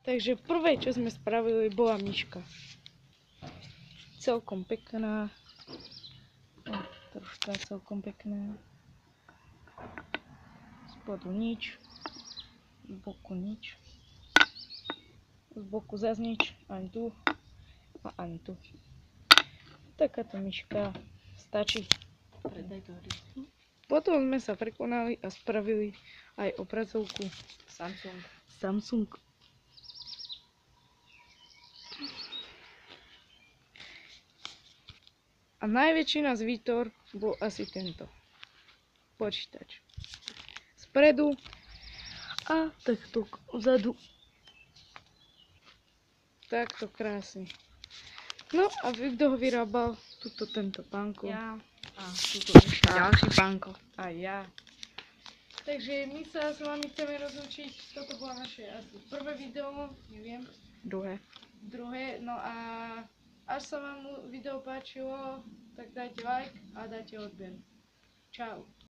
Takže prvé, čo sme spravili, bola myška. Celkom pekná. Troška celkom pekná. Spodu nič. Z boku nič. Z boku zase nič. Ani tu. A ani tu. Takáto myška stačí. Predaj to hry. Potom sme sa prekonali a spravili aj obrazovku Samsung. A najväčší nás výtor bol asi tento počítač. Spredu a takto vzadu. Takto krásne. No a kto ho vyrábal? Tento pánko. Ja. A tuto ešte ďalší pánko. A ja. Takže my sa s vami chceme rozlúčiť. Toto bolo naše asi prvé video, neviem. Druhé. No a až sa vám video páčilo, tak dajte like a dajte odber. Čau.